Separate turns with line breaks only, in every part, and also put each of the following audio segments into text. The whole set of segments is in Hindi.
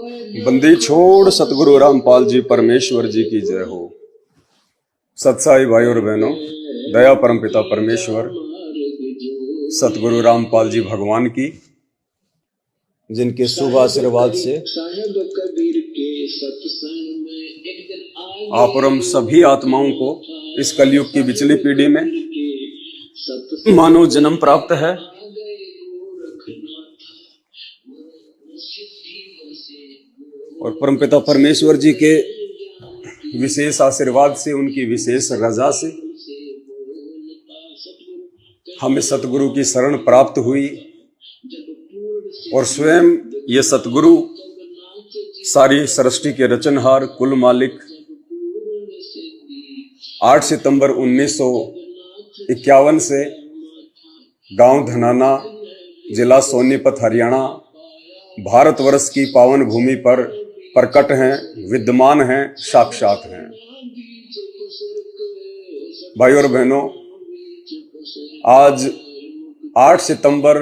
बंदी छोड़ सतगुरु रामपाल जी परमेश्वर जी की जय हो। सत्साई भाई और बहनों, दया परमपिता परमेश्वर सतगुरु रामपाल जी भगवान की, जिनके शुभ आशीर्वाद से आप और हम सभी आत्माओं को इस कलयुग की बिचली पीढ़ी में मानव जन्म प्राप्त है। और परमपिता परमेश्वर जी के विशेष आशीर्वाद से, उनकी विशेष रजा से हमें सतगुरु की शरण प्राप्त हुई। और स्वयं ये सतगुरु सारी सृष्टि के रचनहार, कुल मालिक 8 सितंबर 1951 से गांव धनाना, जिला सोनीपत, हरियाणा, भारतवर्ष की पावन भूमि पर प्रकट हैं, विद्यमान हैं, साक्षात हैं। भाई और बहनों, आज 8 सितंबर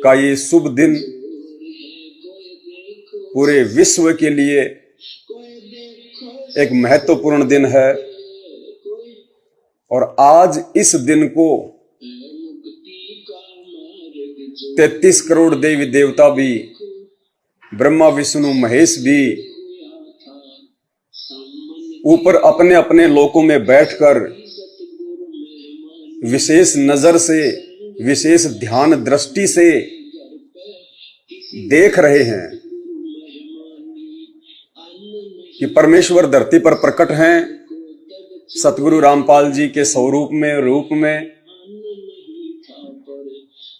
का ये शुभ दिन पूरे विश्व के लिए एक महत्वपूर्ण दिन है। और आज इस दिन को 33 करोड़ देवी देवता भी, ब्रह्मा विष्णु महेश भी ऊपर अपने अपने लोकों में बैठकर विशेष नजर से, विशेष ध्यान दृष्टि से देख रहे हैं कि परमेश्वर धरती पर प्रकट हैं सतगुरु रामपाल जी के स्वरूप में, रूप में।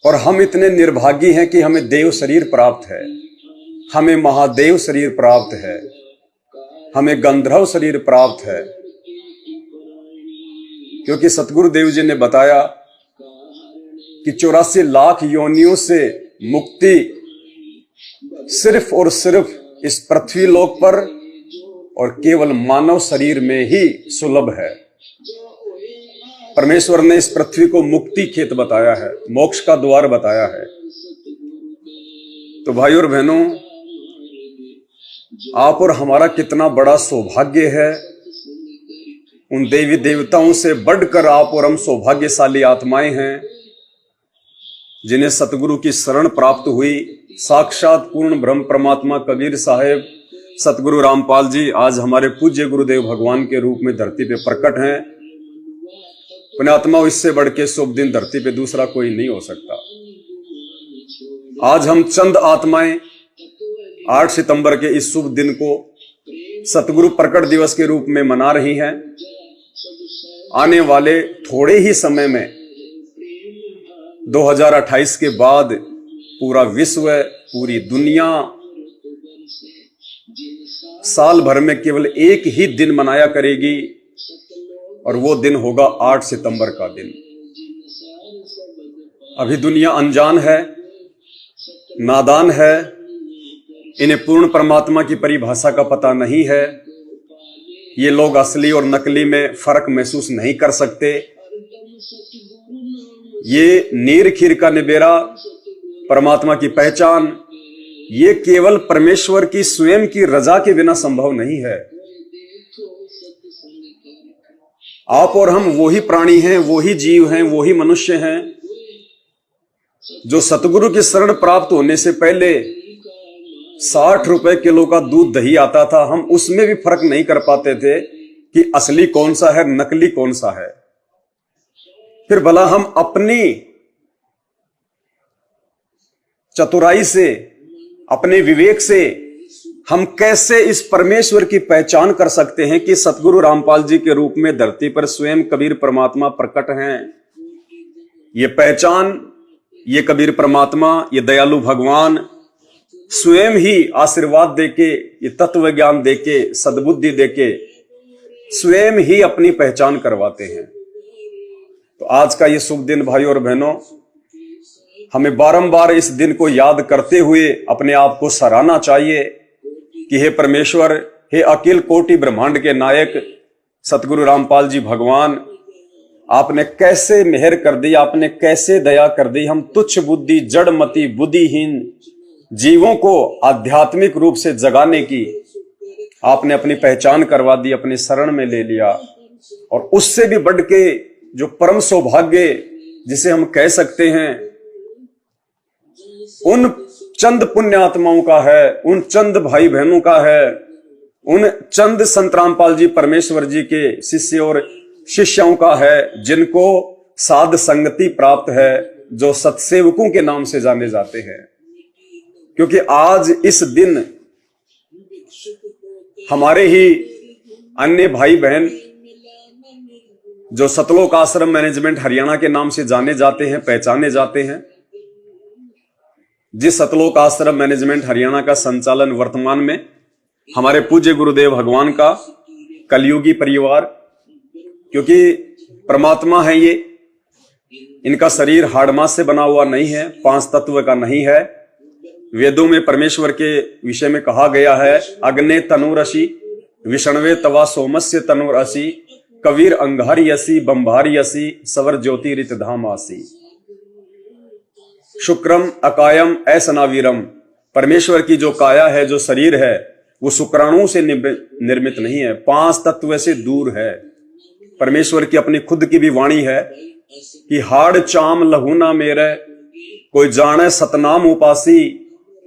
और हम इतने निर्भागी हैं कि हमें देव शरीर प्राप्त है, हमें महादेव शरीर प्राप्त है, हमें गंधर्व शरीर प्राप्त है। क्योंकि सतगुरु देव जी ने बताया कि 84 लाख योनियों से मुक्ति सिर्फ और सिर्फ इस पृथ्वी लोक पर और केवल मानव शरीर में ही सुलभ है। परमेश्वर ने इस पृथ्वी को मुक्ति खेत बताया है, मोक्ष का द्वार बताया है। तो भाई और बहनों, आप और हमारा कितना बड़ा सौभाग्य है। उन देवी देवताओं से बढ़कर आप और हम सौभाग्यशाली आत्माएं हैं जिन्हें सतगुरु की शरण प्राप्त हुई। साक्षात पूर्ण ब्रह्म परमात्मा कबीर साहेब सतगुरु रामपाल जी आज हमारे पूज्य गुरुदेव भगवान के रूप में धरती पे प्रकट हैं। पुण्यात्मा, इससे बढ़ के शुभ दिन धरती पे दूसरा कोई नहीं हो सकता। आज हम चंद आत्माएं 8 सितंबर के इस शुभ दिन को सतगुरु प्रकट दिवस के रूप में मना रही हैं। आने वाले थोड़े ही समय में 2028 के बाद पूरा विश्व, पूरी दुनिया साल भर में केवल एक ही दिन मनाया करेगी, और वो दिन होगा 8 सितंबर का दिन। अभी दुनिया अनजान है, नादान है, इन्हें पूर्ण परमात्मा की परिभाषा का पता नहीं है। ये लोग असली और नकली में फर्क महसूस नहीं कर सकते। ये नीर खीर का निबेरा, परमात्मा की पहचान, ये केवल परमेश्वर की स्वयं की रजा के बिना संभव नहीं है। आप और हम वही प्राणी हैं, वही जीव हैं, वही मनुष्य हैं जो सतगुरु की शरण प्राप्त होने से पहले 60 रुपए किलो का दूध दही आता था। हम उसमें भी फर्क नहीं कर पाते थे कि असली कौन सा है, नकली कौन सा है। फिर भला हम अपनी चतुराई से, अपने विवेक से हम कैसे इस परमेश्वर की पहचान कर सकते हैं कि सतगुरु रामपाल जी के रूप में धरती पर स्वयं कबीर परमात्मा प्रकट हैं। ये पहचान, ये कबीर परमात्मा, ये दयालु भगवान स्वयं ही आशीर्वाद देके, ये तत्व ज्ञान देके, सद्बुद्धि देके स्वयं ही अपनी पहचान करवाते हैं। तो आज का ये शुभ दिन भाई और बहनों, हमें बारंबार इस दिन को याद करते हुए अपने आप को सराहना चाहिए कि हे परमेश्वर, हे अखिल कोटि ब्रह्मांड के नायक सतगुरु रामपाल जी भगवान, आपने कैसे मेहर कर दी, आपने कैसे दया कर दी। हम तुच्छ बुद्धि, जड़मति, बुद्धिहीन, जीवों को आध्यात्मिक रूप से जगाने की आपने अपनी पहचान करवा दी, अपनी शरण में ले लिया। और उससे भी बढ़ के जो परम सौभाग्य जिसे हम कह सकते हैं, उन चंद पुण्य आत्माओं का है, उन चंद भाई बहनों का है, उन चंद संत रामपाल जी परमेश्वर जी के शिष्य और शिष्यों का है, जिनको साध संगति प्राप्त है, जो सत्सेवकों के नाम से जाने जाते हैं। क्योंकि आज इस दिन हमारे ही अन्य भाई बहन जो सतलोक आश्रम मैनेजमेंट हरियाणा के नाम से जाने जाते हैं, पहचाने जाते हैं, जिस सतलोक आश्रम मैनेजमेंट हरियाणा का संचालन वर्तमान में हमारे पूज्य गुरुदेव भगवान का कलयुगी परिवार, क्योंकि परमात्मा है ये, इनका शरीर हाड़ मांस से बना हुआ नहीं है, 5 तत्व का नहीं है। वेदों में परमेश्वर के विषय में कहा गया है, अग्ने तनुरसी विष्णवे तवा सोमस्य तनुरसी कबीर अंगारियसी बंभारियसी सवर ज्योतिरित धामासी शुक्रम अकायम ऐसनावीरम। परमेश्वर की जो काया है, जो शरीर है, वो शुक्राणुओं से निर्मित नहीं है, 5 तत्व से दूर है। परमेश्वर की अपनी खुद की भी वाणी है कि हाड़ चाम लहू ना मेरे, कोई जाने सतनाम उपासी,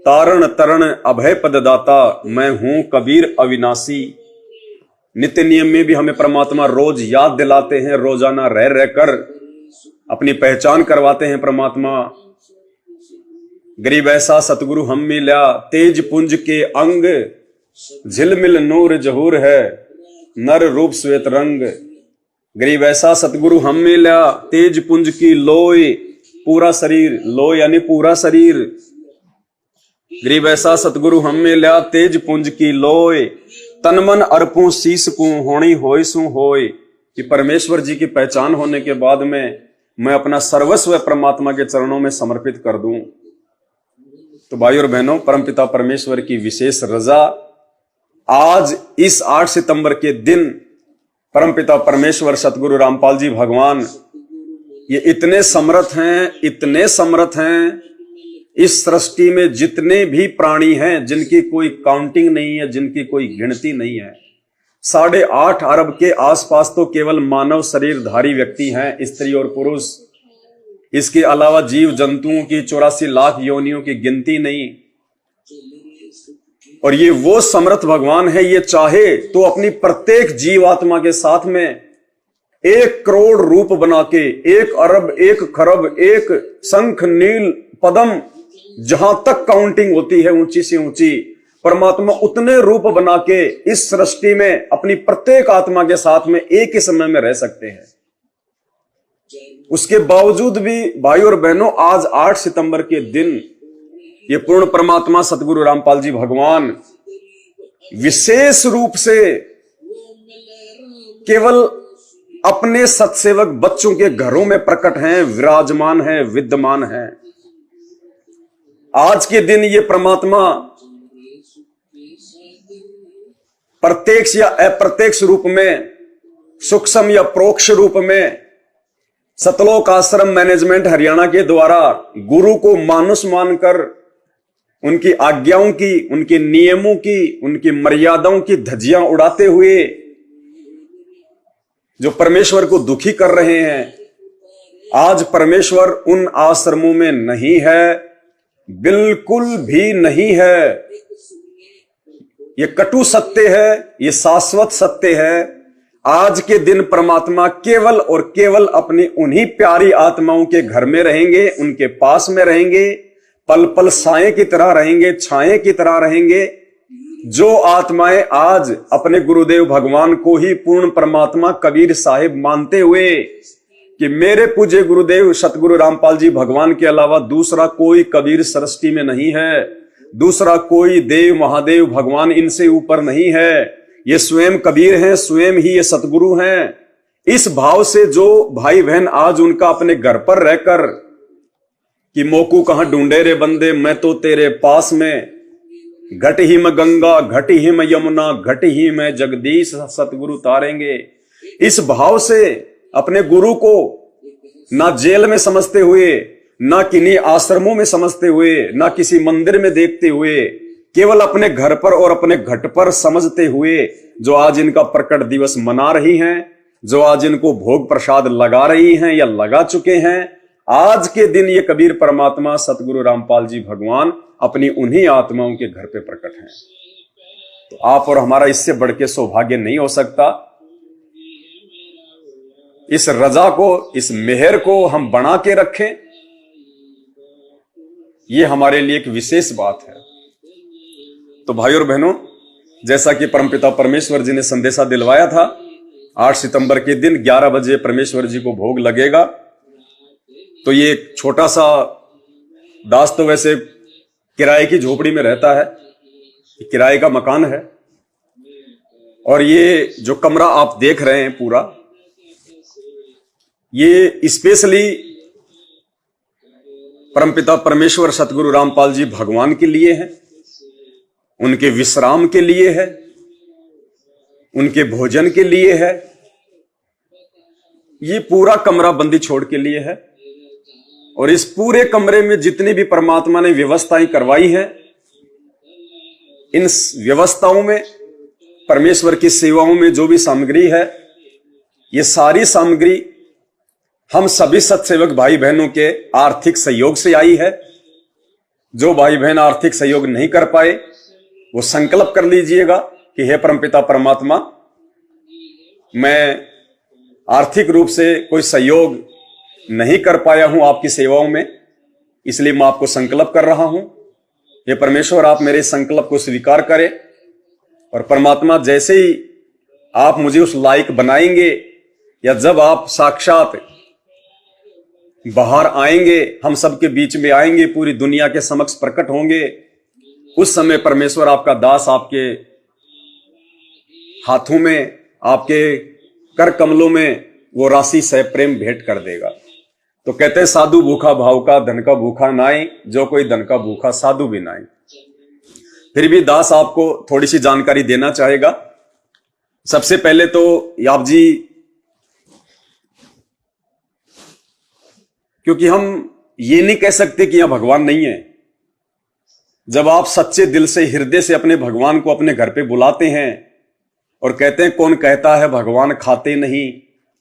तारण तरण अभय पददाता, मैं हूं कबीर अविनाशी। नित्य नियम में भी हमें परमात्मा रोज याद दिलाते हैं, रोजाना रह रहकर अपनी पहचान करवाते हैं। परमात्मा गरीब ऐसा सतगुरु हम मिला, तेज पुंज के अंग, झिलमिल नूर जहूर है, नर रूप श्वेत रंग। गरीब ऐसा सतगुरु हम मिला, तेज पुंज की लोय, पूरा शरीर, लोय यानी पूरा शरीर। गरीब ऐसा सतगुरु हम मिला, तेज पुंज की लोय, तन मन अर्पूं शीस कूं, होनी होय सू होय। कि परमेश्वर जी की पहचान होने के बाद में मैं अपना सर्वस्व परमात्मा के चरणों में समर्पित कर दूं। तो भाई और बहनों, परमपिता परमेश्वर की विशेष रजा आज इस 8 सितंबर के दिन परमपिता परमेश्वर सतगुरु रामपाल जी भगवान ये इतने समर्थ हैं, इतने समर्थ हैं। इस सृष्टि में जितने भी प्राणी हैं, जिनकी कोई काउंटिंग नहीं है, जिनकी कोई गिनती नहीं है, 8.5 अरब के आसपास तो केवल मानव शरीरधारी व्यक्ति हैं, स्त्री और पुरुष। इसके अलावा जीव जंतुओं की 84 लाख योनियों की गिनती नहीं। और ये वो समर्थ भगवान है, ये चाहे तो अपनी प्रत्येक जीवात्मा के साथ में 1 करोड़ रूप बना के, 1 अरब, 1 खरब, 1 शंख नील पदम, जहां तक काउंटिंग होती है ऊंची से ऊंची, परमात्मा उतने रूप बना के इस सृष्टि में अपनी प्रत्येक आत्मा के साथ में एक ही समय में रह सकते हैं। उसके बावजूद भी भाई और बहनों, आज 8 सितंबर के दिन ये पूर्ण परमात्मा सतगुरु रामपाल जी भगवान विशेष रूप से केवल अपने सत्सेवक बच्चों के घरों में प्रकट हैं, विराजमान हैं, विद्यमान हैं। आज के दिन ये परमात्मा प्रत्यक्ष या अप्रत्यक्ष रूप में, सूक्ष्म या प्रोक्ष रूप में सतलोक आश्रम मैनेजमेंट हरियाणा के द्वारा गुरु को मानुष मानकर उनकी आज्ञाओं की, उनके नियमों की, उनकी मर्यादाओं की धज्जियां उड़ाते हुए जो परमेश्वर को दुखी कर रहे हैं, आज परमेश्वर उन आश्रमों में नहीं है, बिल्कुल भी नहीं है। ये कटु सत्य है, ये शाश्वत सत्य है। आज के दिन परमात्मा केवल और केवल अपनी उन्हीं प्यारी आत्माओं के घर में रहेंगे, उनके पास में रहेंगे, पल पल साए की तरह रहेंगे, छाए की तरह रहेंगे। जो आत्माएं आज अपने गुरुदेव भगवान को ही पूर्ण परमात्मा कबीर साहिब मानते हुए कि मेरे पूज्य गुरुदेव सतगुरु रामपाल जी भगवान के अलावा दूसरा कोई कबीर सृष्टि में नहीं है, दूसरा कोई देव महादेव भगवान इनसे ऊपर नहीं है, ये स्वयं कबीर हैं, स्वयं ही ये सतगुरु हैं। इस भाव से जो भाई बहन आज उनका अपने घर पर रहकर कि मोकू कहां ढूंढे रे बंदे, मैं तो तेरे पास में, घट ही में गंगा, घट ही में यमुना, घट ही में जगदीश सतगुरु तारेंगे, इस भाव से अपने गुरु को ना जेल में समझते हुए ना किन्हीं आश्रमों में समझते हुए, ना किसी मंदिर में देखते हुए, केवल अपने घर पर और अपने घट पर समझते हुए जो आज इनका प्रकट दिवस मना रही हैं, जो आज इनको भोग प्रसाद लगा रही हैं या लगा चुके हैं, आज के दिन ये कबीर परमात्मा सतगुरु रामपाल जी भगवान अपनी उन्हीं आत्माओं के घर पे प्रकट हैं। तो आप और हमारा इससे बढ़ के सौभाग्य नहीं हो सकता। इस रजा को, इस मेहर को हम बना के रखें, ये हमारे लिए एक विशेष बात है। तो भाइयों और बहनों, जैसा कि परमपिता परमेश्वर जी ने संदेशा दिलवाया था, 8 सितंबर के दिन 11 बजे परमेश्वर जी को भोग लगेगा। तो ये एक छोटा सा दास तो वैसे किराए की झोपड़ी में रहता है, किराए का मकान है, और ये जो कमरा आप देख रहे हैं पूरा, ये स्पेशली परमपिता परमेश्वर सतगुरु रामपाल जी भगवान के लिए है, उनके विश्राम के लिए है, उनके भोजन के लिए है। ये पूरा कमरा बंदी छोड़ के लिए है, और इस पूरे कमरे में जितनी भी परमात्मा ने व्यवस्थाएं करवाई हैं, इन व्यवस्थाओं में, परमेश्वर की सेवाओं में जो भी सामग्री है, ये सारी सामग्री हम सभी सत्सेवक भाई बहनों के आर्थिक सहयोग से आई है। जो भाई बहन आर्थिक सहयोग नहीं कर पाए, वो संकल्प कर लीजिएगा कि हे परमपिता परमात्मा, मैं आर्थिक रूप से कोई सहयोग नहीं कर पाया हूं आपकी सेवाओं में, इसलिए मैं आपको संकल्प कर रहा हूं। हे परमेश्वर, आप मेरे संकल्प को स्वीकार करें, और परमात्मा जैसे ही आप मुझे उस लायक बनाएंगे, या जब आप साक्षात बाहर आएंगे, हम सबके बीच में आएंगे, पूरी दुनिया के समक्ष प्रकट होंगे, उस समय परमेश्वर आपका दास आपके हाथों में, आपके कर कमलों में वो राशि सह प्रेम भेंट कर देगा। तो कहते हैं, साधु भूखा भाव का, धन का भूखा नाई, जो कोई धन का भूखा साधु भी नाई। फिर भी दास आपको थोड़ी सी जानकारी देना चाहेगा। सबसे पहले तो आप जी, क्योंकि हम ये नहीं कह सकते कि यहां भगवान नहीं है। जब आप सच्चे दिल से, हृदय से अपने भगवान को अपने घर पे बुलाते हैं और कहते हैं, कौन कहता है भगवान खाते नहीं,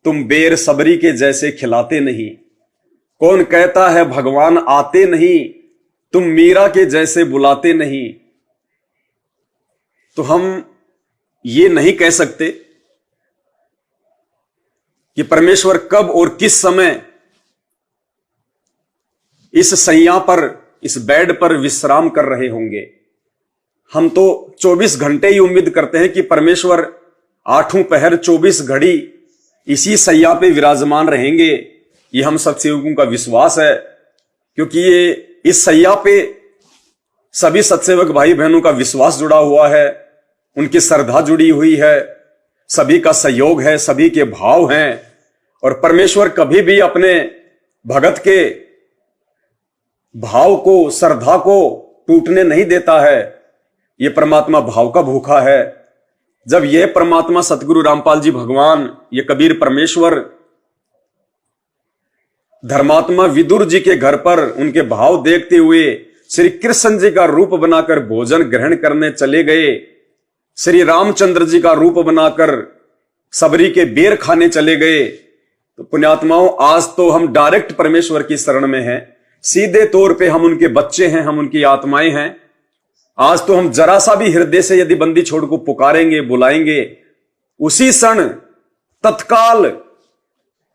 तुम बेर सबरी के जैसे खिलाते नहीं। कौन कहता है भगवान आते नहीं, तुम मीरा के जैसे बुलाते नहीं। तो हम ये नहीं कह सकते कि परमेश्वर कब और किस समय इस सैया पर, इस बेड पर विश्राम कर रहे होंगे। हम तो 24 घंटे ही उम्मीद करते हैं कि परमेश्वर 8 पहर 24 घड़ी इसी सैया पे विराजमान रहेंगे। ये हम सत्सेवकों का विश्वास है, क्योंकि ये इस सैया पे सभी सत्सेवक भाई बहनों का विश्वास जुड़ा हुआ है, उनकी श्रद्धा जुड़ी हुई है, सभी का सहयोग है, सभी के भाव हैं। और परमेश्वर कभी भी अपने भगत के भाव को, श्रद्धा को टूटने नहीं देता है। ये परमात्मा भाव का भूखा है। जब यह परमात्मा सतगुरु रामपाल जी भगवान, ये कबीर परमेश्वर धर्मात्मा विदुर जी के घर पर उनके भाव देखते हुए श्री कृष्ण जी का रूप बनाकर भोजन ग्रहण करने चले गए, श्री रामचंद्र जी का रूप बनाकर सबरी के बेर खाने चले गए, तो पुण्यात्माओं, आज तो हम डायरेक्ट परमेश्वर की शरण में हैं। सीधे तौर पे हम उनके बच्चे हैं, हम उनकी आत्माएं हैं। आज तो हम जरा सा भी हृदय से यदि बंदी छोड़ को पुकारेंगे, बुलाएंगे, उसी क्षण तत्काल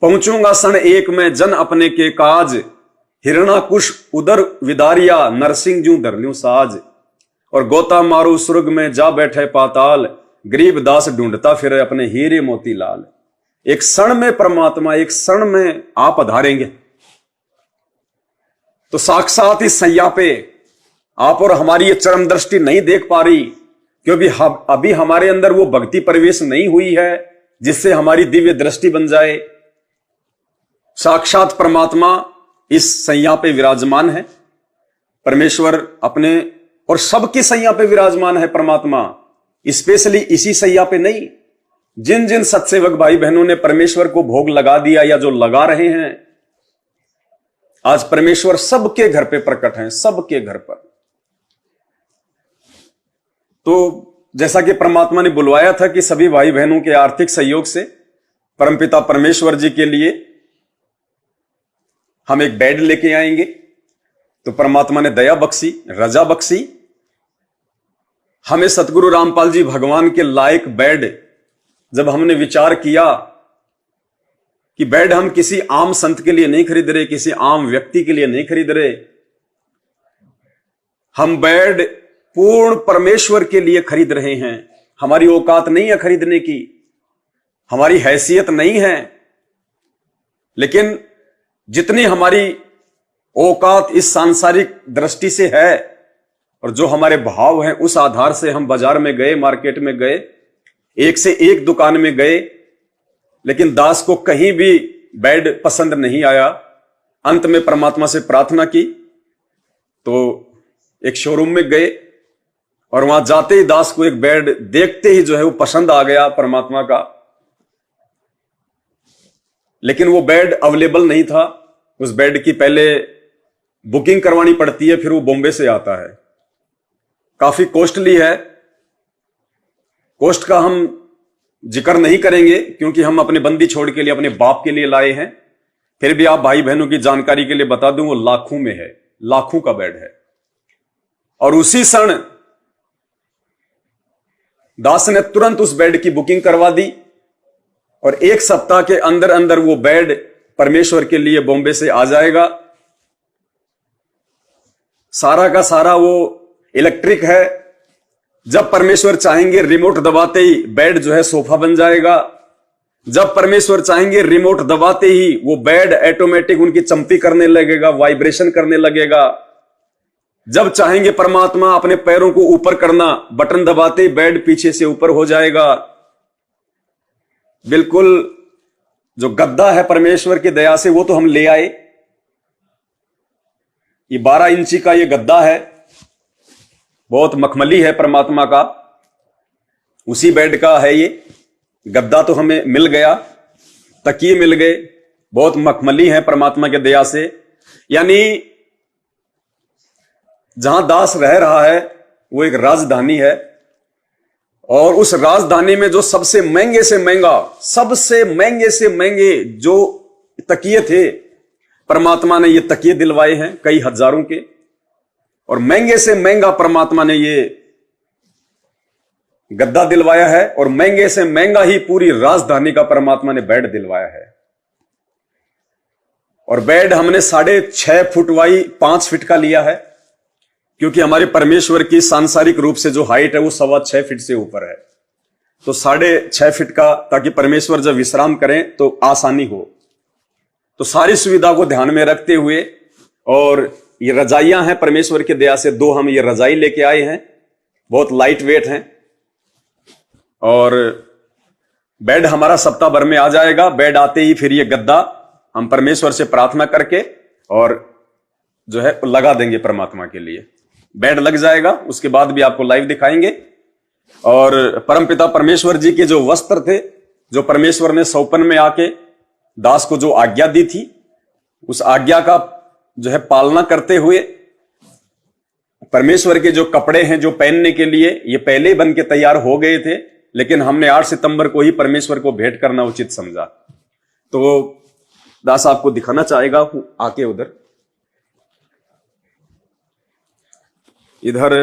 पहुंचूंगा क्षण एक में जन अपने के काज, हिरणाकुश उदर विदारिया, नरसिंह जू धरल्यू साज। और गोता मारू स्वर्ग में जा बैठे पाताल, गरीब दास ढूंढता फिरे अपने हीरे मोती लाल। एक क्षण में परमात्मा, एक क्षण में आप पधारेंगे। तो साक्षात इस सैया पे आप और हमारी ये चरम दृष्टि नहीं देख पा रही, क्योंकि अभी हमारे अंदर वो भक्ति प्रवेश नहीं हुई है जिससे हमारी दिव्य दृष्टि बन जाए। साक्षात परमात्मा इस सैया पे विराजमान है। परमेश्वर अपने और सबकी सैया पे विराजमान है परमात्मा, स्पेशली इसी सैया पे नहीं। जिन जिन सत्सेवक भाई बहनों ने परमेश्वर को भोग लगा दिया या जो लगा रहे हैं, आज परमेश्वर सबके घर पे प्रकट हैं, सबके घर पर। तो जैसा कि परमात्मा ने बुलवाया था कि सभी भाई बहनों के आर्थिक सहयोग से परमपिता परमेश्वर जी के लिए हम एक बेड लेके आएंगे, तो परमात्मा ने दया बख्शी, रजा बख्शी। हमें सतगुरु रामपाल जी भगवान के लायक बेड, जब हमने विचार किया कि बेड हम किसी आम संत के लिए नहीं खरीद रहे, किसी आम व्यक्ति के लिए नहीं खरीद रहे, हम बेड पूर्ण परमेश्वर के लिए खरीद रहे हैं। हमारी औकात नहीं है खरीदने की, हमारी हैसियत नहीं है, लेकिन जितनी हमारी औकात इस सांसारिक दृष्टि से है और जो हमारे भाव हैं, उस आधार से हम बाजार में गए, मार्केट में गए, एक से एक दुकान में गए, लेकिन दास को कहीं भी बेड पसंद नहीं आया। अंत में परमात्मा से प्रार्थना की तो एक शोरूम में गए और वहां जाते ही दास को एक बेड देखते ही जो है वो पसंद आ गया परमात्मा का, लेकिन वो बेड अवेलेबल नहीं था। उस बेड की पहले बुकिंग करवानी पड़ती है, फिर वो बॉम्बे से आता है, काफी कॉस्टली है। कॉस्ट का हम जिक्र नहीं करेंगे क्योंकि हम अपने बंदी छोड़ के लिए, अपने बाप के लिए लाए हैं। फिर भी आप भाई बहनों की जानकारी के लिए बता दूं, वो लाखों में है, लाखों का बेड है। और उसी क्षण दास ने तुरंत उस बेड की बुकिंग करवा दी और एक सप्ताह के अंदर अंदर वो बेड परमेश्वर के लिए बॉम्बे से आ जाएगा। सारा का सारा वो इलेक्ट्रिक है। जब परमेश्वर चाहेंगे रिमोट दबाते ही बेड जो है सोफा बन जाएगा। जब परमेश्वर चाहेंगे रिमोट दबाते ही वो बेड ऑटोमेटिक उनकी चंपी करने लगेगा, वाइब्रेशन करने लगेगा। जब चाहेंगे परमात्मा अपने पैरों को ऊपर करना, बटन दबाते ही बेड पीछे से ऊपर हो जाएगा। बिल्कुल जो गद्दा है परमेश्वर की दया से वो तो हम ले आए। ये 12 इंची का ये गद्दा है, बहुत मखमली है परमात्मा का, उसी बेड का है ये गद्दा। तो हमें मिल गया, तकिए मिल गए, बहुत मखमली है परमात्मा के दया से। यानी जहां दास रह रहा है वो एक राजधानी है, और उस राजधानी में जो सबसे महंगे से महंगे जो तकिए थे, परमात्मा ने ये तकिए दिलवाए हैं कई हजारों के। और महंगे से महंगा परमात्मा ने ये गद्दा दिलवाया है, और महंगे से महंगा ही पूरी राजधानी का परमात्मा ने बेड दिलवाया है। और बेड हमने 6.5 फुट वाई 5 फीट का लिया है, क्योंकि हमारे परमेश्वर की सांसारिक रूप से जो हाइट है वो 6.25 फीट से ऊपर है। तो 6.5 फीट का, ताकि परमेश्वर जब विश्राम करें तो आसानी हो। तो सारी सुविधा को ध्यान में रखते हुए, और ये रजाइयां हैं परमेश्वर की दया से, 2 हम ये रजाई लेके आए हैं, बहुत लाइट वेट हैं। और बेड हमारा सप्ताह भर में आ जाएगा। बेड आते ही फिर ये गद्दा हम परमेश्वर से प्रार्थना करके और जो है लगा देंगे परमात्मा के लिए। बेड लग जाएगा, उसके बाद भी आपको लाइव दिखाएंगे। और परमपिता परमेश्वर जी के जो वस्त्र थे, जो परमेश्वर ने सौपन में आके दास को जो आज्ञा दी थी, उस आज्ञा का जो है पालना करते हुए परमेश्वर के जो कपड़े हैं जो पहनने के लिए, ये पहले ही बन के तैयार हो गए थे, लेकिन हमने 8 सितंबर को ही परमेश्वर को भेंट करना उचित समझा। तो दास आपको दिखाना चाहेगा आके उधर। इधर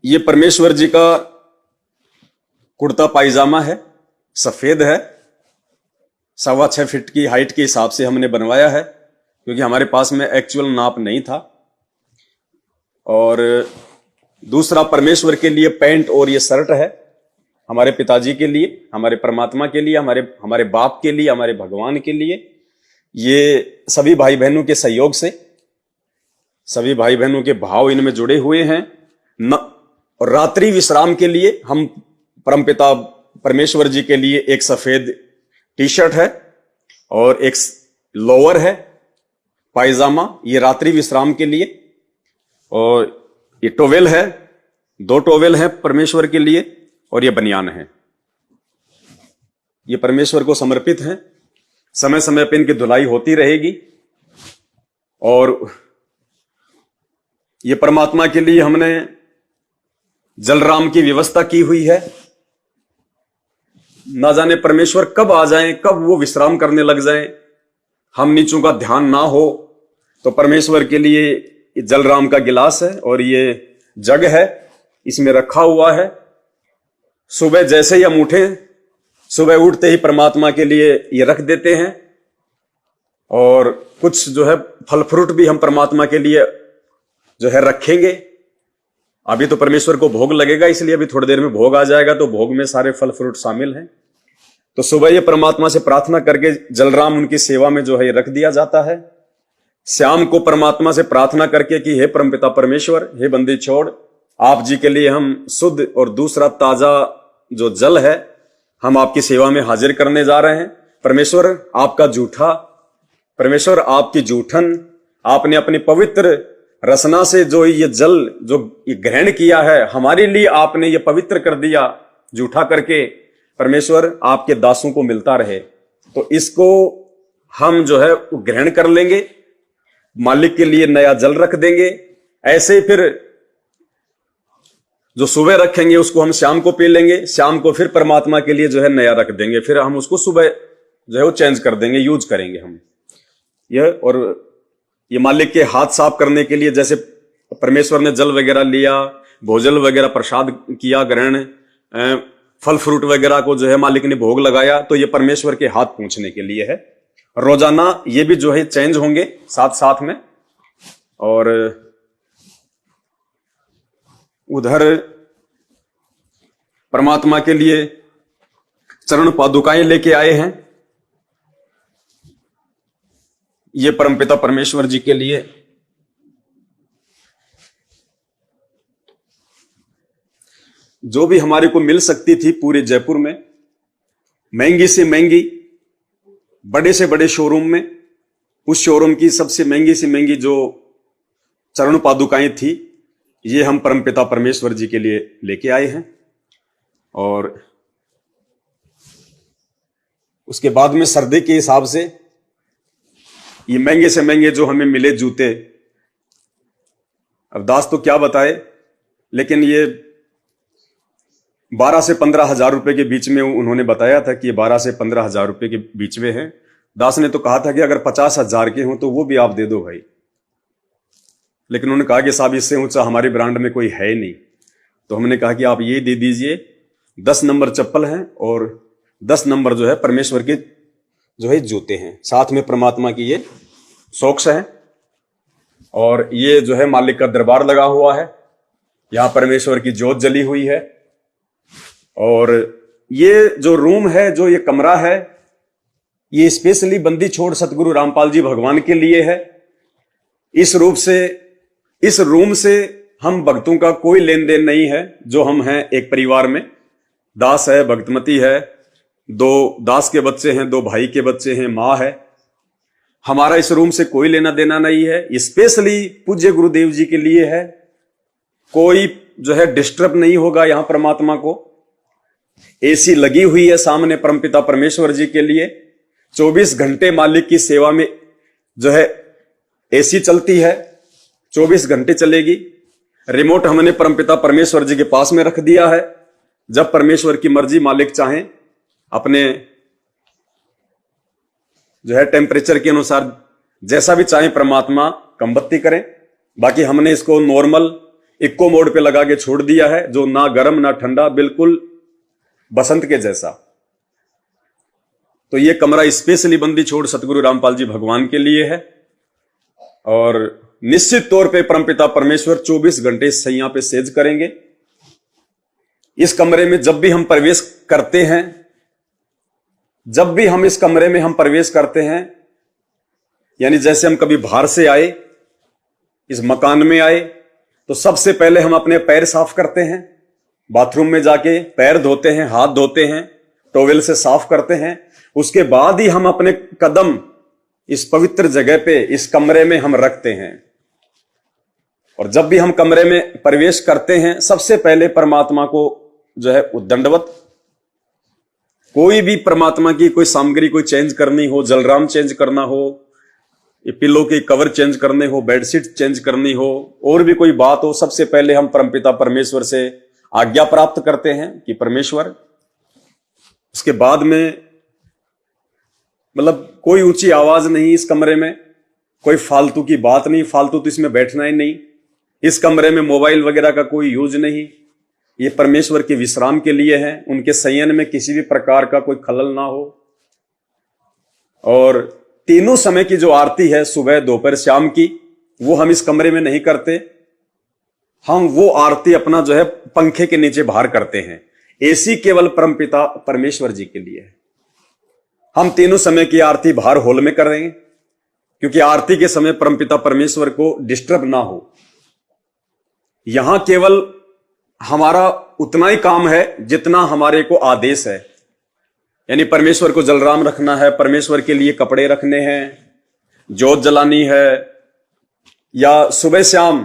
ये परमेश्वर जी का कुर्ता पायजामा है, सफेद है, 6.25 फीट की हाइट के हिसाब से हमने बनवाया है, क्योंकि हमारे पास में एक्चुअल नाप नहीं था। और दूसरा परमेश्वर के लिए पैंट और ये शर्ट है, हमारे पिताजी के लिए, हमारे परमात्मा के लिए, हमारे बाप के लिए, हमारे भगवान के लिए। ये सभी भाई बहनों के सहयोग से, सभी भाई बहनों के भाव इनमें जुड़े हुए हैं। और रात्रि विश्राम के लिए हम परमपिता परमेश्वर जी के लिए एक सफेद टी शर्ट है और एक लोअर है, पायजामा, ये रात्रि विश्राम के लिए। और ये टोवेल है, 2 टोवेल है परमेश्वर के लिए, और ये बनियान है। ये परमेश्वर को समर्पित हैं। समय समय पर इनकी धुलाई होती रहेगी और ये परमात्मा के लिए हमने जलराम की व्यवस्था की हुई है। ना जाने परमेश्वर कब आ जाएं, कब वो विश्राम करने लग जाएं, हम नीचों का ध्यान ना हो। तो परमेश्वर के लिए ये जलराम का गिलास है और ये जग है, इसमें रखा हुआ है। सुबह जैसे ही हम उठें, सुबह उठते ही परमात्मा के लिए ये रख देते हैं। और कुछ जो है फल फ्रूट भी हम परमात्मा के लिए जो है रखेंगे। अभी तो परमेश्वर को भोग लगेगा, इसलिए अभी थोड़ी देर में भोग आ जाएगा, तो भोग में सारे फल फ्रूट शामिल हैं। तो सुबह ये परमात्मा से प्रार्थना करके जलराम उनकी सेवा में जो है ये रख दिया जाता है। शाम को परमात्मा से प्रार्थना करके कि हे परमपिता परमेश्वर, हे बंदी छोड़, आप जी के लिए हम शुद्ध और दूसरा ताजा जो जल है हम आपकी सेवा में हाजिर करने जा रहे हैं। परमेश्वर आपका जूठा, परमेश्वर आपकी जूठन, आपने अपनी पवित्र रसना से जो ये जल जो ये ग्रहण किया है, हमारे लिए आपने ये पवित्र कर दिया जूठा करके। परमेश्वर आपके दासों को मिलता रहे, तो इसको हम जो है ग्रहण कर लेंगे, मालिक के लिए नया जल रख देंगे। ऐसे ही फिर जो सुबह रखेंगे उसको हम शाम को पी लेंगे, शाम को फिर परमात्मा के लिए जो है नया रख देंगे, फिर हम उसको सुबह जो है वो चेंज कर देंगे, यूज करेंगे हम यह। और ये मालिक के हाथ साफ करने के लिए, जैसे परमेश्वर ने जल वगैरह लिया, भोजन वगैरह प्रसाद किया ग्रहण, फल फ्रूट वगैरह को जो है मालिक ने भोग लगाया, तो ये परमेश्वर के हाथ पूछने के लिए है। रोजाना ये भी जो है चेंज होंगे साथ साथ में। और उधर परमात्मा के लिए चरण पादुकाएं लेके आए हैं, ये परमपिता परमेश्वर जी के लिए। जो भी हमारे को मिल सकती थी पूरे जयपुर में, महंगी से महंगी, बड़े से बड़े शोरूम में, उस शोरूम की सबसे महंगी से महंगी जो चरण पादुकाएं थी, ये हम परमपिता परमेश्वर जी के लिए लेके आए हैं। और उसके बाद में सर्दी के हिसाब से ये महंगे से महंगे जो हमें मिले जूते, अब दास तो क्या बताए, लेकिन ये 12 से 15 हजार रुपए के बीच में उन्होंने बताया था कि ये 12 से 15 हजार रुपए के बीच में है। दास ने तो कहा था कि अगर 50 हजार के हों तो वो भी आप दे दो भाई, लेकिन उन्होंने कहा कि साहब इससे ऊंचा हमारी ब्रांड में कोई है ही नहीं। तो हमने कहा कि आप ये दे दीजिए, 10 नंबर चप्पल हैं और 10 नंबर जो है परमेश्वर के जो है जूते हैं, साथ में परमात्मा की ये सॉक्स हैं। और ये जो है मालिक का दरबार लगा हुआ है, यहां परमेश्वर की ज्योत जली हुई है। और ये जो रूम है, जो ये कमरा है, ये स्पेशली बंदी छोड़ सतगुरु रामपाल जी भगवान के लिए है। इस रूम से हम भक्तों का कोई लेन देन नहीं है। जो हम हैं एक परिवार में, दास है, भक्तमती है, 2 दास के बच्चे हैं, 2 भाई के बच्चे हैं, माँ है। हमारा इस रूम से कोई लेना देना नहीं है, स्पेशली पूज्य गुरुदेव जी के लिए है। कोई जो है डिस्टर्ब नहीं होगा यहां परमात्मा को। एसी लगी हुई है सामने परमपिता परमेश्वर जी के लिए, 24 घंटे मालिक की सेवा में जो है एसी चलती है, 24 घंटे चलेगी। रिमोट हमने परमपिता परमेश्वर जी के पास में रख दिया है, जब परमेश्वर की मर्जी मालिक चाहें अपने जो है टेम्परेचर के अनुसार जैसा भी चाहे परमात्मा कम बत्ती करें। बाकी हमने इसको नॉर्मल इको मोड पे लगा के छोड़ दिया है, जो ना गर्म ना ठंडा, बिल्कुल बसंत के जैसा। तो ये कमरा स्पेशली बंदी छोड़ सतगुरु रामपाल जी भगवान के लिए है। और निश्चित तौर पे परमपिता परमेश्वर 24 घंटे सैया पे सेज करेंगे। इस कमरे में जब भी हम प्रवेश करते हैं, जब भी हम इस कमरे में हम प्रवेश करते हैं, यानी जैसे हम कभी बाहर से आए, इस मकान में आए, तो सबसे पहले हम अपने पैर साफ करते हैं, बाथरूम में जाके पैर धोते हैं, हाथ धोते हैं, टॉवेल से साफ करते हैं। उसके बाद ही हम अपने कदम इस पवित्र जगह पे, इस कमरे में हम रखते हैं। और जब भी हम कमरे में प्रवेश करते हैं, सबसे पहले परमात्मा को जो है दंडवत कोई भी परमात्मा की कोई सामग्री कोई चेंज करनी हो, जलराम चेंज करना हो, ये पिल्लो के कवर चेंज करने हो, बेडशीट चेंज करनी हो, और भी कोई बात हो, सबसे पहले हम परमपिता परमेश्वर से आज्ञा प्राप्त करते हैं कि परमेश्वर। उसके बाद में मतलब कोई ऊंची आवाज नहीं इस कमरे में, कोई फालतू की बात नहीं, फालतू तो इसमें बैठना ही नहीं, इस कमरे में मोबाइल वगैरह का कोई यूज नहीं। ये परमेश्वर के विश्राम के लिए है, उनके संयन में किसी भी प्रकार का कोई खलल ना हो। और तीनों समय की जो आरती है, सुबह दोपहर शाम की, वो हम इस कमरे में नहीं करते। हम वो आरती अपना जो है पंखे के नीचे बाहर करते हैं। एसी केवल परमपिता परमेश्वर जी के लिए है। हम तीनों समय की आरती बाहर हॉल में करेंगे, क्योंकि आरती के समय परमपिता परमेश्वर को डिस्टर्ब ना हो। यहां केवल हमारा उतना ही काम है जितना हमारे को आदेश है, यानी परमेश्वर को जलराम रखना है, परमेश्वर के लिए कपड़े रखने हैं, जोत जलानी है, या सुबह शाम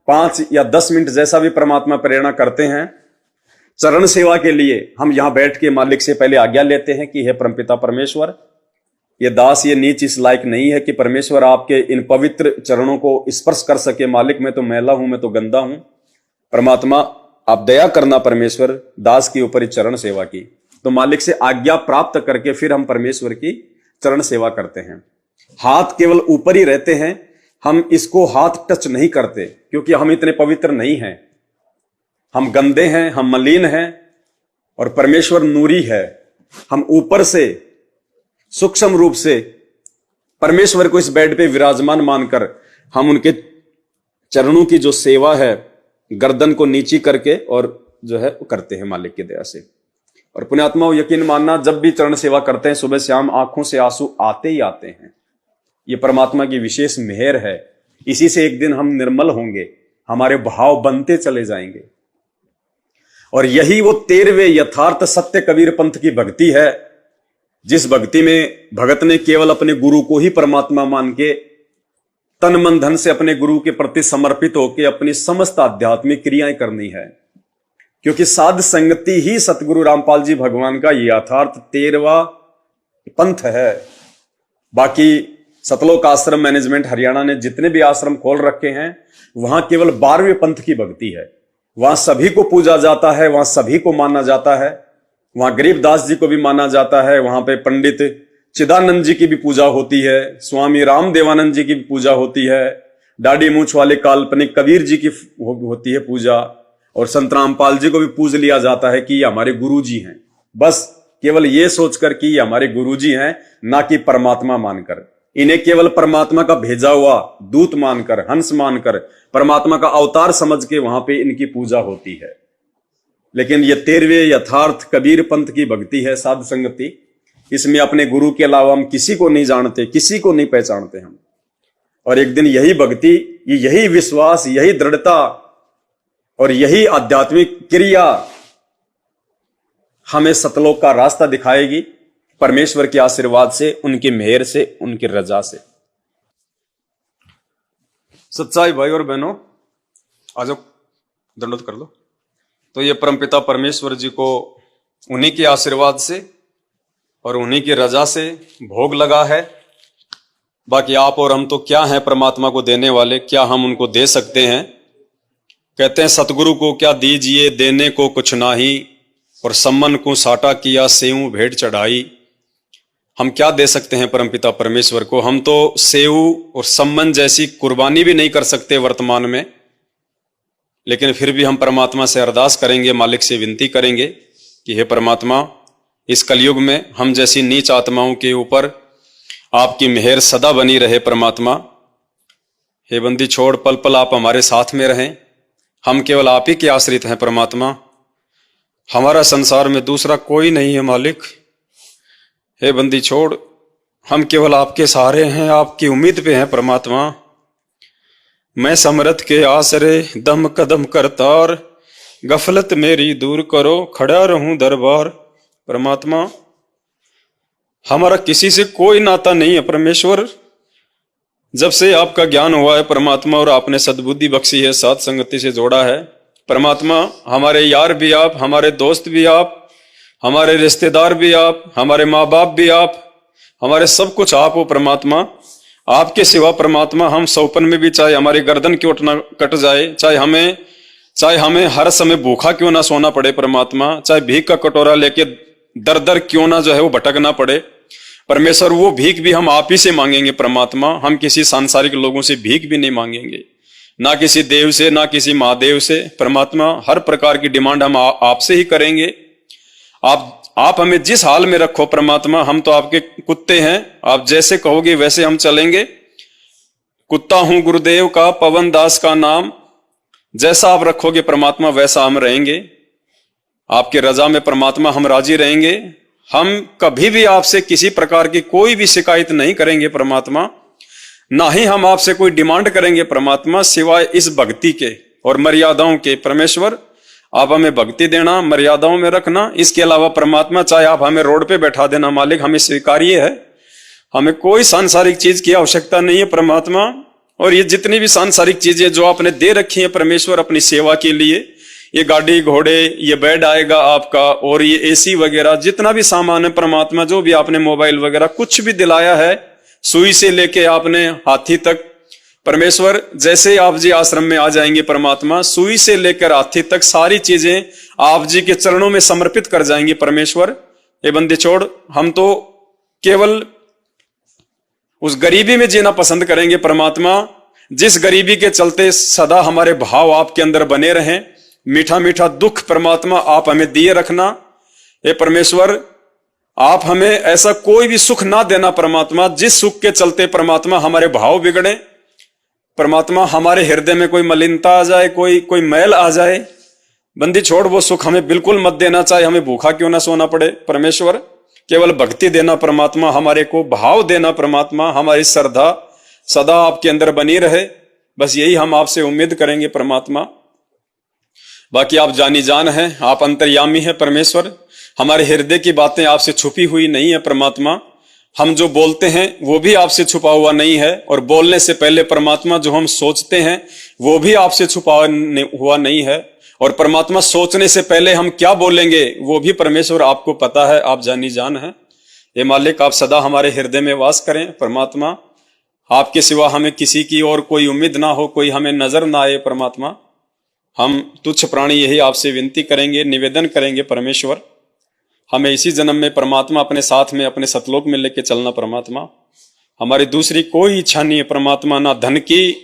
5 या 10 मिनट जैसा भी परमात्मा प्रेरणा करते हैं। चरण सेवा के लिए हम यहां बैठ के मालिक से पहले आज्ञा लेते हैं कि हे परमपिता परमेश्वर, ये दास ये नीच इस लायक नहीं है कि परमेश्वर आपके इन पवित्र चरणों को स्पर्श कर सके। मालिक मैं तो मैला हूं, मैं तो गंदा हूं, परमात्मा आप दया करना परमेश्वर दास के ऊपर चरण सेवा की। तो मालिक से आज्ञा प्राप्त करके फिर हम परमेश्वर की चरण सेवा करते हैं। हाथ केवल ऊपर ही रहते हैं, हम इसको हाथ टच नहीं करते, क्योंकि हम इतने पवित्र नहीं हैं, हम गंदे हैं, हम मलिन हैं, और परमेश्वर नूरी है। हम ऊपर से सूक्ष्म रूप से परमेश्वर को इस बेड पे विराजमान मानकर हम उनके चरणों की जो सेवा है, गर्दन को नीची करके और जो है करते हैं मालिक की दया से। और पुण्यात्मा यकीन मानना, जब भी चरण सेवा करते हैं सुबह शाम आंखों से आंसू आते ही आते हैं। ये परमात्मा की विशेष मेहर है। इसी से एक दिन हम निर्मल होंगे, हमारे भाव बनते चले जाएंगे। और यही वो 13वें यथार्थ सत्य कबीर पंथ की भक्ति है, जिस भक्ति में भगत ने केवल अपने गुरु को ही परमात्मा मान के तन मन धन से अपने गुरु के प्रति समर्पित होकर अपनी समस्त आध्यात्मिक क्रियाएं करनी है। क्योंकि साध संगति ही सतगुरु रामपाल जी भगवान का यथार्थ 13वां पंथ है। बाकी सतलोक आश्रम मैनेजमेंट हरियाणा ने जितने भी आश्रम खोल रखे हैं, वहां केवल 12वें पंथ की भक्ति है। वहां सभी को पूजा जाता है, वहां सभी को माना जाता है, वहां गरीबदास जी को भी माना जाता है, वहां पे पंडित चिदानंद जी की भी पूजा होती है, स्वामी राम देवानंद जी की भी पूजा होती है, दाढ़ी मूछ वाले काल्पनिक कबीर जी की होती है पूजा, और संत रामपाल जी को भी पूज लिया जाता है कि ये हमारे गुरु जी हैं। बस केवल ये सोचकर कि ये हमारे गुरु जी हैं, ना कि परमात्मा मानकर। इन्हें केवल परमात्मा का भेजा हुआ दूत मानकर, हंस मानकर, परमात्मा का अवतार समझ के वहां पे इनकी पूजा होती है। लेकिन ये 13वें यथार्थ कबीर पंथ की भक्ति है, साध संगति। इसमें अपने गुरु के अलावा हम किसी को नहीं जानते, किसी को नहीं पहचानते हम। और एक दिन यही भक्ति, यही विश्वास, यही दृढ़ता और यही आध्यात्मिक क्रिया हमें सतलोक का रास्ता दिखाएगी, परमेश्वर के आशीर्वाद से, उनकी मेहर से, उनकी रजा से। सच्चाई भाई और बहनों, आ जाओ, दंडोत कर लो। तो ये परमपिता परमेश्वर जी को उन्हीं के आशीर्वाद से और उन्हीं की रजा से भोग लगा है। बाकी आप और हम तो क्या हैं परमात्मा को देने वाले, क्या हम उनको दे सकते हैं? कहते हैं सतगुरु को क्या दीजिए देने को कुछ नाही, और सम्मन को साटा किया सेऊ भेंट चढ़ाई। हम क्या दे सकते हैं परमपिता परमेश्वर को? हम तो सेऊ और सम्मन जैसी कुर्बानी भी नहीं कर सकते वर्तमान में, लेकिन फिर भी हम परमात्मा से अरदास करेंगे, मालिक से विनती करेंगे कि हे परमात्मा, इस कलयुग में हम जैसी नीच आत्माओं के ऊपर आपकी मेहर सदा बनी रहे। परमात्मा हे बंदी छोड़ पल पल आप हमारे साथ में रहें, हम केवल आप ही के आश्रित हैं परमात्मा, हमारा संसार में दूसरा कोई नहीं है मालिक। हे बंदी छोड़, हम केवल आपके सहारे हैं, आपकी उम्मीद पे हैं परमात्मा। मैं समरथ के आसरे दम कदम करतार, गफलत मेरी दूर करो खड़ा रहूं दरबार। परमात्मा हमारा किसी से कोई नाता नहीं है परमेश्वर। जब से आपका ज्ञान हुआ है परमात्मा और आपने सद्बुद्धि बख्शी है, साथ संगति से जोड़ा है परमात्मा, हमारे यार भी आप, हमारे दोस्त भी आप, हमारे रिश्तेदार भी आप, हमारे माँ बाप भी आप, हमारे सब कुछ आप हो परमात्मा। आपके सिवा परमात्मा हम सौपन में भी, चाहे हमारी गर्दन क्यों ना कट जाए, चाहे हमें हर समय भूखा क्यों ना सोना पड़े परमात्मा, चाहे भीख का कटोरा लेके दर दर क्यों ना जो है वो भटकना पड़े परमेश्वर, वो भीख भी हम आप ही से मांगेंगे परमात्मा। हम किसी सांसारिक लोगों से भीख भी नहीं मांगेंगे, ना किसी देव से, ना किसी महादेव से परमात्मा। हर प्रकार की डिमांड हम आपसे ही करेंगे। आप हमें जिस हाल में रखो परमात्मा, हम तो आपके कुत्ते हैं, आप जैसे कहोगे वैसे हम चलेंगे। कुत्ता हूं गुरुदेव का, पवन दास का नाम, जैसा आप रखोगे परमात्मा वैसा हम रहेंगे। आपके रजा में परमात्मा हम राजी रहेंगे। हम कभी भी आपसे किसी प्रकार की कोई भी शिकायत नहीं करेंगे परमात्मा, ना ही हम आपसे कोई डिमांड करेंगे परमात्मा, सिवाय इस भक्ति के और मर्यादाओं के। परमेश्वर आप हमें भक्ति देना, मर्यादाओं में रखना। इसके अलावा परमात्मा चाहे आप हमें रोड पे बैठा देना मालिक, हमें स्वीकार्य है। हमें कोई सांसारिक चीज की आवश्यकता नहीं है परमात्मा। और ये जितनी भी सांसारिक चीजें जो आपने दे रखी है परमेश्वर अपनी सेवा के लिए, ये गाड़ी घोड़े, ये बेड आएगा आपका, और ये एसी वगैरह, जितना भी सामान है परमात्मा, जो भी आपने मोबाइल वगैरह कुछ भी दिलाया है, सुई से लेके आपने हाथी तक परमेश्वर, जैसे आप जी आश्रम में आ जाएंगे परमात्मा, सुई से लेकर हाथी तक सारी चीजें आप जी के चरणों में समर्पित कर जाएंगे परमेश्वर। ये बंदी छोड़, हम तो केवल उस गरीबी में जीना पसंद करेंगे परमात्मा, जिस गरीबी के चलते सदा हमारे भाव आपके अंदर बने रहें। मीठा मीठा दुख परमात्मा आप हमें दिए रखना। हे परमेश्वर, आप हमें ऐसा कोई भी सुख ना देना परमात्मा, जिस सुख के चलते परमात्मा हमारे भाव बिगड़े परमात्मा, हमारे हृदय में कोई मलिनता आ जाए, कोई मैल आ जाए। बंदी छोड़, वो सुख हमें बिल्कुल मत देना, चाहे हमें भूखा क्यों ना सोना पड़े परमेश्वर। केवल भक्ति देना परमात्मा, हमारे को भाव देना परमात्मा, हमारी श्रद्धा सदा आपके अंदर बनी रहे। बस यही हम आपसे उम्मीद करेंगे परमात्मा। बाकी आप जानी जान हैं, आप अंतर्यामी हैं परमेश्वर। हमारे हृदय की बातें आपसे छुपी हुई नहीं है परमात्मा। हम जो बोलते हैं वो भी आपसे छुपा हुआ नहीं है, और बोलने से पहले परमात्मा जो हम सोचते हैं वो भी आपसे छुपा हुआ नहीं है। और परमात्मा सोचने से पहले हम क्या बोलेंगे वो भी परमेश्वर आपको पता है, आप जानी जान है। ये मालिक, आप सदा हमारे हृदय में वास करें परमात्मा। आपके सिवा हमें किसी की और कोई उम्मीद ना हो, कोई हमें नजर ना आए परमात्मा। हम तुच्छ प्राणी यही आपसे विनती करेंगे, निवेदन करेंगे परमेश्वर, हमें इसी जन्म में परमात्मा अपने साथ में अपने सतलोक में लेके चलना परमात्मा। हमारी दूसरी कोई इच्छा नहीं है परमात्मा, ना धन की,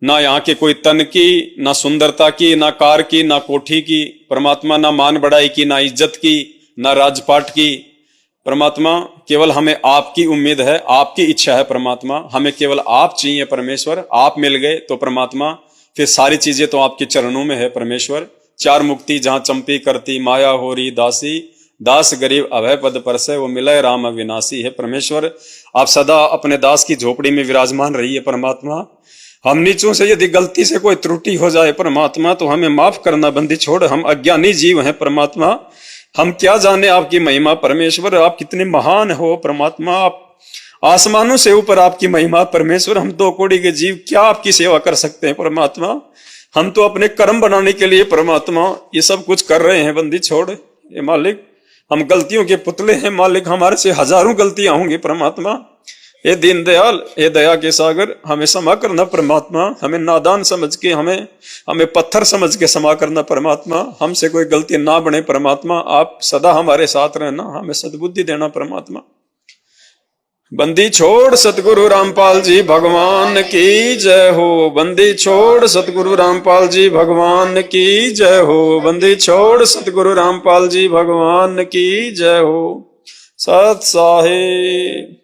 ना यहाँ के कोई तन की, ना सुंदरता की, ना कार की, ना कोठी की परमात्मा, ना मान बढ़ाई की, ना इज्जत की, ना राजपाट की परमात्मा। केवल हमें आपकी उम्मीद है, आपकी इच्छा है परमात्मा। हमें केवल आप चाहिए परमेश्वर। आप मिल गए तो परमात्मा फिर सारी चीजें तो आपके चरणों में है परमेश्वर। चार मुक्ति जहां चंपी करती, माया होरी दासी, दास गरीब अभय पद परसे, वो मिलय राम अविनाशी है परमेश्वर। आप सदा अपने दास की झोपड़ी में विराजमान रहिए परमात्मा। हम नीचों से यदि गलती से कोई त्रुटि हो जाए परमात्मा तो हमें माफ करना। बंदी छोड़, हम अज्ञानी जीव हैं परमात्मा। हम क्या जाने आपकी महिमा परमेश्वर, आप कितने महान हो परमात्मा। आप आसमानों से ऊपर आपकी महिमा परमेश्वर। हम दो कोड़ी के जीव क्या आपकी सेवा कर सकते हैं परमात्मा। हम तो अपने कर्म बनाने के लिए परमात्मा ये सब कुछ कर रहे हैं। बंदी छोड़, ये मालिक, हम गलतियों के पुतले हैं मालिक। हमारे से हजारों गलतियां होंगी परमात्मा। ये दीनदयाल, ये दया के सागर, हमें क्षमा करना परमात्मा। हमें नादान समझ के, हमें पत्थर समझ के क्षमा करना परमात्मा। हमसे कोई गलती ना बने परमात्मा। आप सदा हमारे साथ रहना, हमें सद्बुद्धि देना परमात्मा। बंदी छोड़ सतगुरु रामपाल जी भगवान की जय हो। बंदी छोड़ सतगुरु रामपाल जी भगवान की जय हो। बंदी छोड़ सतगुरु रामपाल जी भगवान की जय हो। सत साहिब।